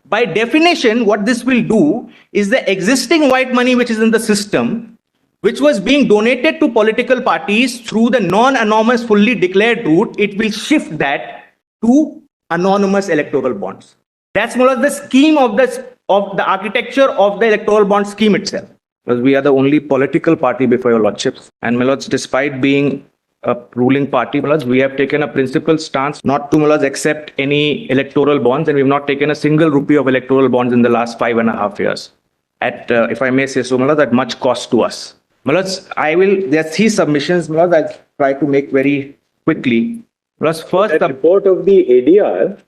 by definition, what this will do is the existing white money which is in the system, which was being donated to political parties through the non-anonymous fully declared route, it will shift that to anonymous electoral bonds. That's more or less the scheme of the architecture of the electoral bond scheme itself. Because we are the only political party before your lordships. And my lords, despite being a ruling party, my lords, we have taken a principled stance not to, my lords, accept any electoral bonds, and we have not taken a single rupee of electoral bonds in the last 5.5 years. At, if I may say so, my lords, at much cost to us. My lords, there are 3 submissions, my lords, I'll try to make very quickly. My lords, first, the report of the ADR,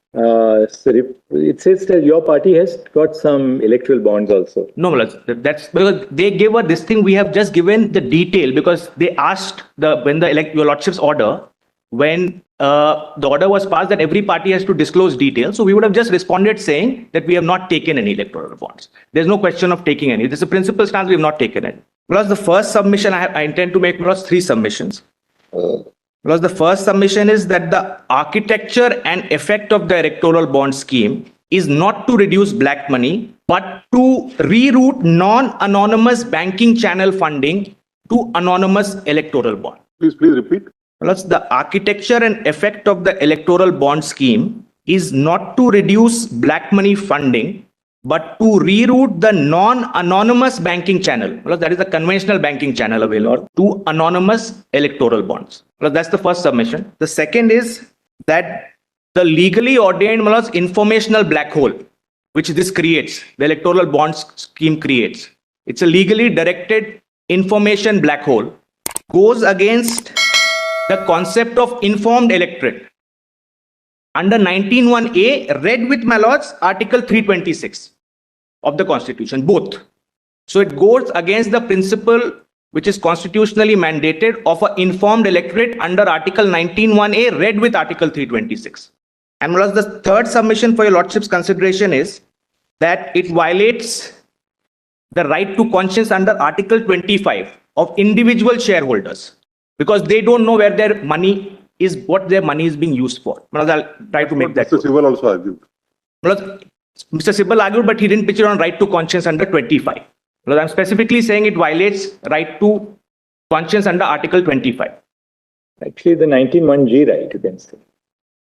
it says that your party has got some electoral bonds also. No, that's because they gave us this thing. We have just given the detail because they asked when your lordship's order, when the order was passed that every party has to disclose details. So we would have just responded saying that we have not taken any electoral bonds. There's no question of taking any. This is a principal stance. We have not taken any. Plus the first submission I intend to make plus 3 submissions. Because the first submission is that the architecture and effect of the electoral bond scheme is not to reduce black money, but to reroute non-anonymous banking channel funding to anonymous electoral bond. Please repeat. Plus, the architecture and effect of the electoral bond scheme is not to reduce black money funding, but to reroute the non-anonymous banking channel, that is the conventional banking channel available, to anonymous electoral bonds. That's the first submission. The second is that the legally ordained informational black hole, which this creates, the electoral bonds scheme creates. It's a legally directed information black hole, goes against the concept of informed electorate. Under 19(1)(a), read with my lords, Article 326 of the Constitution, both. So it goes against the principle which is constitutionally mandated of an informed electorate under Article 19(1)(a), read with Article 326. And my lords, the third submission for your lordship's consideration is that it violates the right to conscience under Article 25 of individual shareholders, because they don't know where their money is, what their money is being used for. I'll try to make that. Mr. Sibal also argued. Mr. Sibal argued, but he didn't pitch it on right to conscience under 25. I'm specifically saying it violates right to conscience under Article 25. Actually, the 19(1)(g) right, you can say.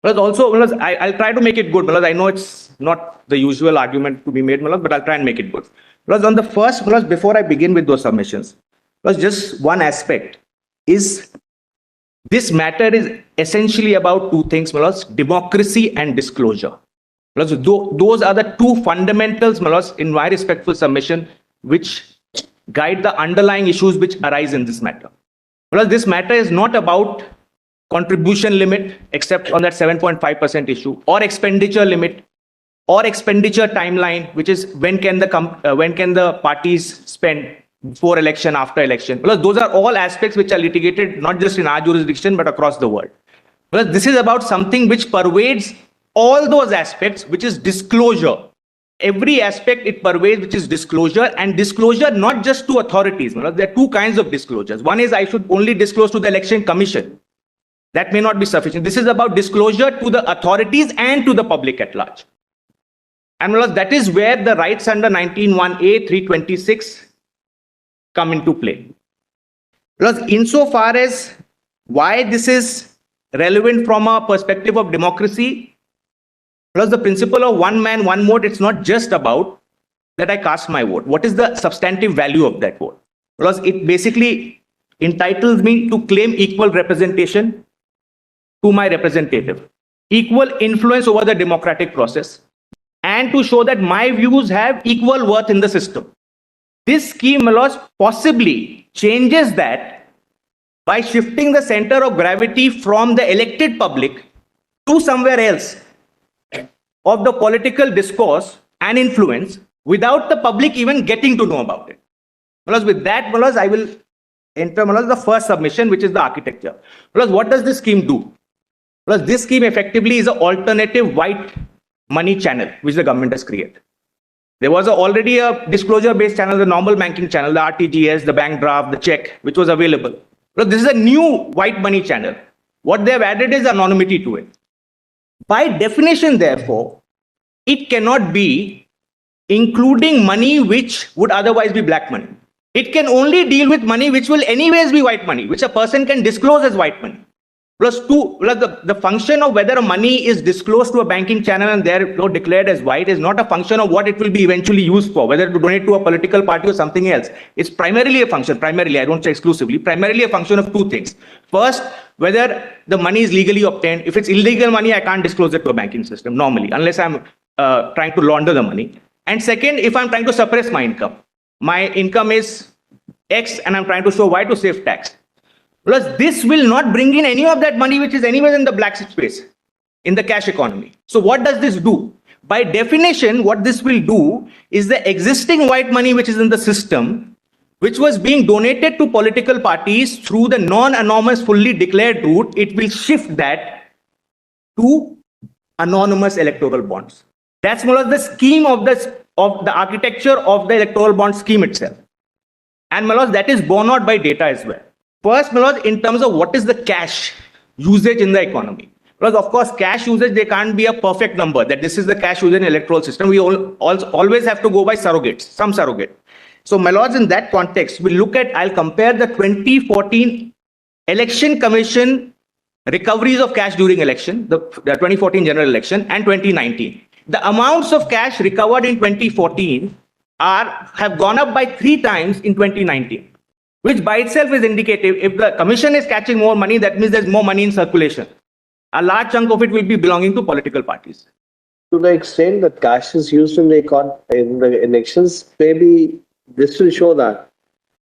Also, I'll try to make it good. I know it's not the usual argument to be made, but I'll try and make it good. On the first, before I begin with those submissions, just one aspect is this matter is essentially about 2 things, democracy and disclosure. Those are the 2 fundamentals, in my respectful submission, which guide the underlying issues which arise in this matter. This matter is not about contribution limit, except on that 7.5% issue, or expenditure limit, or expenditure timeline, which is when can the parties spend before election, after election. Those are all aspects which are litigated not just in our jurisdiction but across the world. This is about something which pervades all those aspects, which is disclosure. Every aspect it pervades, which is disclosure, and disclosure not just to authorities. There are 2 kinds of disclosures. One is I should only disclose to the Election Commission. That may not be sufficient. This is about disclosure to the authorities and to the public at large. And that is where the rights under 19(1)(a), 326 come into play. Because insofar as why this is relevant from a perspective of democracy, plus the principle of one man, one vote, it's not just about that I cast my vote. What is the substantive value of that vote? Because it basically entitles me to claim equal representation to my representative, equal influence over the democratic process, and to show that my views have equal worth in the system. This scheme, possibly changes that by shifting the center of gravity from the elected public to somewhere else of the political discourse and influence without the public even getting to know about it. With that, I will enter the first submission, which is the architecture. What does this scheme do? This scheme effectively is an alternative white money channel which the government has created. There was already a disclosure-based channel, the normal banking channel, the RTGS, the bank draft, the check, which was available. This is a new white money channel. What they have added is anonymity to it. By definition, therefore, it cannot be including money which would otherwise be black money. It can only deal with money which will anyways be white money, which a person can disclose as white money. Plus the function of whether a money is disclosed to a banking channel and therefore declared as white is not a function of what it will be eventually used for, whether to donate to a political party or something else. It's primarily a function, I don't say exclusively, primarily a function of two things. First, whether the money is legally obtained. If it's illegal money, I can't disclose it to a banking system normally, unless I'm trying to launder the money. And second, if I'm trying to suppress my income is X and I'm trying to show Y to save tax. Plus, this will not bring in any of that money which is anywhere in the black space, in the cash economy. So what does this do? By definition, what this will do is the existing white money which is in the system, which was being donated to political parties through the non-anonymous fully declared route, it will shift that to anonymous electoral bonds. That's more or less the scheme of the architecture of the electoral bond scheme itself. And Malos, that is borne out by data as well. First, Malos, in terms of what is the cash usage in the economy. Because of course, cash usage, there can't be a perfect number that this is the cash usage in the electoral system. We always have to go by surrogates, some surrogate. So Malos, in that context, I'll compare the 2014 Election Commission recoveries of cash during election, the 2014 general election, and 2019. The amounts of cash recovered in 2014 have gone up by 3 times in 2019, which by itself is indicative. If the commission is catching more money, that means there's more money in circulation. A large chunk of it will be belonging to political parties. To the extent that cash is used in the elections, maybe this will show that.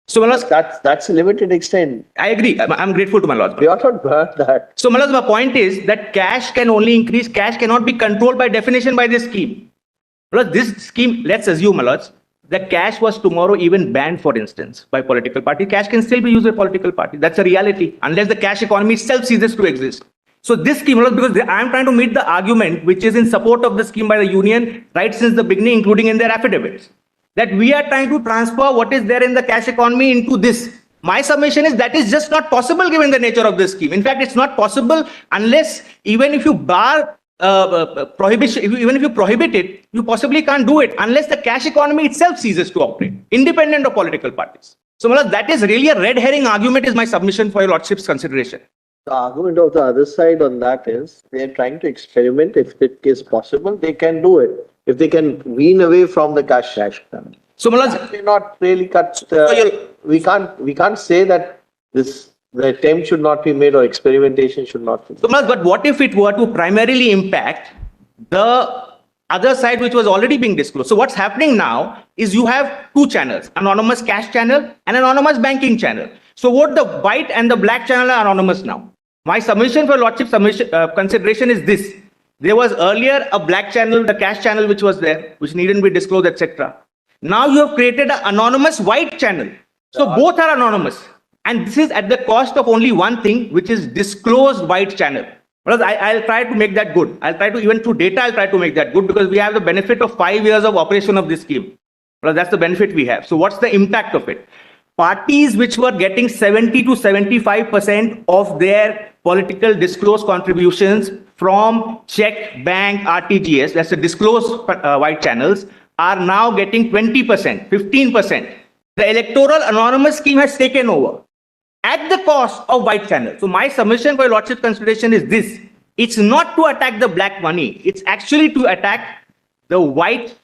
So Malas, that's a limited extent. I agree. I'm grateful to Malas. We ought not burn that. So Malas, my point is that cash can only increase. Cash cannot be controlled by definition by this scheme. Malas, this scheme, let's assume, Malas, that cash was tomorrow even banned, for instance, by political party. Cash can still be used by political party. That's a reality, unless the cash economy itself ceases to exist. So this scheme, because I'm trying to meet the argument which is in support of the scheme by the union right since the beginning, including in their affidavits, that we are trying to transfer what is there in the cash economy into this. My submission is that is just not possible given the nature of this scheme. In fact, it's not possible unless even if you bar prohibition, even if you prohibit it, you possibly can't do it unless the cash economy itself ceases to operate, independent of political parties. So Malas, that is really a red herring argument is my submission for your lordship's consideration. The argument of the other side on that is they are trying to experiment. If it is possible, they can do it. If they can wean away from the cash. So Malas, they not really cut. We can't say that the attempt should not be made or experimentation should not be made. So Malas, but what if it were to primarily impact the other side which was already being disclosed? So what's happening now is you have 2 channels, anonymous cash channel and anonymous banking channel. So what the white and the black channel are anonymous now. My submission for lordship consideration is this. There was earlier a black channel, the cash channel which was there, which needn't be disclosed, etc. Now you have created an anonymous white channel. So both are anonymous. And this is at the cost of only one thing, which is disclosed white channel. Because I'll try to make that good. I'll try to, even through data, I'll try to make that good because we have the benefit of 5 years of operation of this scheme. Well, that's the benefit we have. So what's the impact of it? Parties which were getting 70 to 75% of their political disclosed contributions from check, bank, RTGS, that's the disclosed white channels, are now getting 20%, 15%. The electoral anonymous scheme has taken over at the cost of white channel. So my submission for your lordship consideration is this. It's not to attack the black money. It's actually to attack the white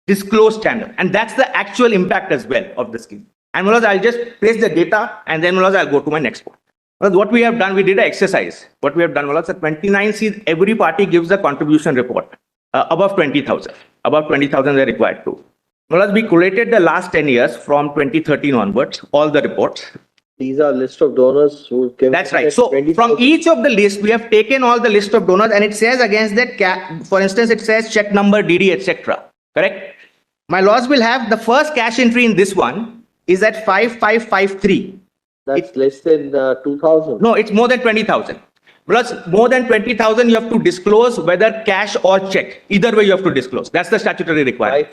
disclosed channel. And that's the actual impact as well of the scheme. And Malas, I'll just place the data and then Malas, I'll go to my next point. Malas, what we have done, we did an exercise. What we have done, Malas, at 29C, every party gives a contribution report above 20,000. Above 20,000 they're required to. Malas, we collated the last 10 years from 2013 onwards, all the reports. These are list of donors who came. That's right. So from each of the list, we have taken all the list of donors and it says against that, for instance, it says check number, DD, etc. Correct? My laws will have the first cash entry in this one is at 5553. That's less than 2,000. No, it's more than 20,000. Plus more than 20,000, you have to disclose whether cash or check. Either way, you have to disclose. That's the statutory requirement.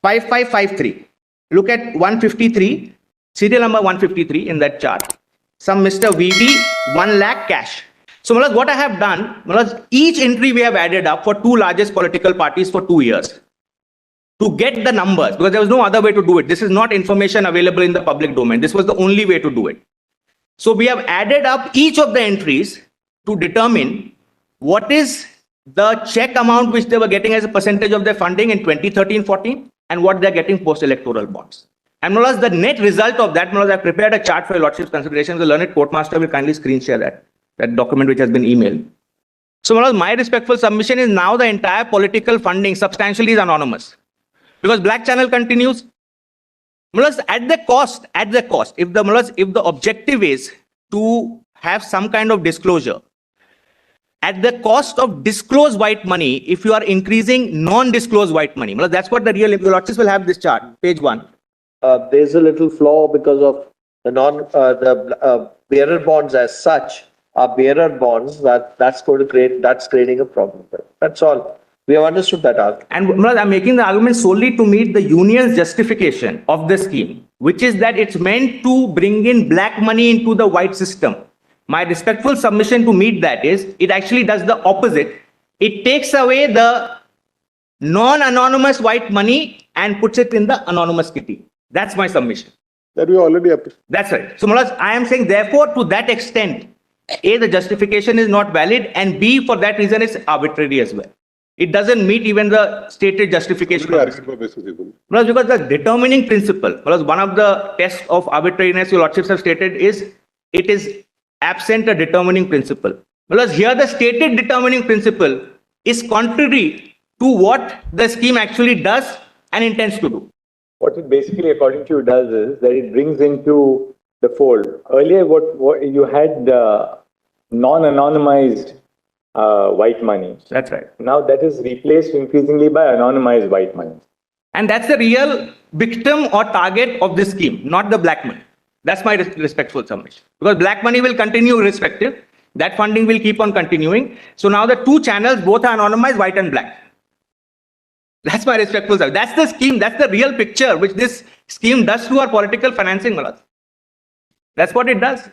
5553. Look at 153, serial number 153 in that chart. Some Mr. VD, 1 lakh cash. So Malaz, what I have done, Malaz, each entry we have added up for two largest political parties for 2 years to get the numbers, because there was no other way to do it. This is not information available in the public domain. This was the only way to do it. So we have added up each of the entries to determine what is the check amount which they were getting as a percentage of their funding in 2013-14 and what they're getting post-electoral bonds. And Malaz, the net result of that, Malaz, I prepared a chart for your lordship's consideration. The learned courtmaster will kindly screen share that document which has been emailed. So Malaz, my respectful submission is now the entire political funding substantially is anonymous. Because black channel continues. Malaz, at the cost, if the objective is to have some kind of disclosure, at the cost of disclosed white money, if you are increasing non-disclosed white money, Malaz, that's what the real, your lordships will have this chart, page 1. There's a little flaw because of the bearer bonds as such are bearer bonds that's creating a problem. That's all. We have understood that argument. And Malaz, I'm making the argument solely to meet the union's justification of the scheme, which is that it's meant to bring in black money into the white system. My respectful submission to meet that is it actually does the opposite. It takes away the non-anonymous white money and puts it in the anonymous kitty. That's my submission. That we already have. That's right. So Malaz, I am saying therefore to that extent, A, the justification is not valid, and B, for that reason it's arbitrary as well. It doesn't meet even the stated justification. Because the determining principle, because one of the tests of arbitrariness your lordships have stated is it is absent a determining principle. Because here the stated determining principle is contrary to what the scheme actually does and intends to do. What it basically, according to you, does is that it brings into the fold. Earlier, what you had non-anonymized white money. That's right. Now that is replaced increasingly by anonymized white money. And that's the real victim or target of this scheme, not the black money. That's my respectful submission. Because black money will continue irrespective. That funding will keep on continuing. So now the two channels, both are anonymized, white and black. That's my respectful submission. That's the scheme. That's the real picture which this scheme does to our political financing, Malaz. That's what it does.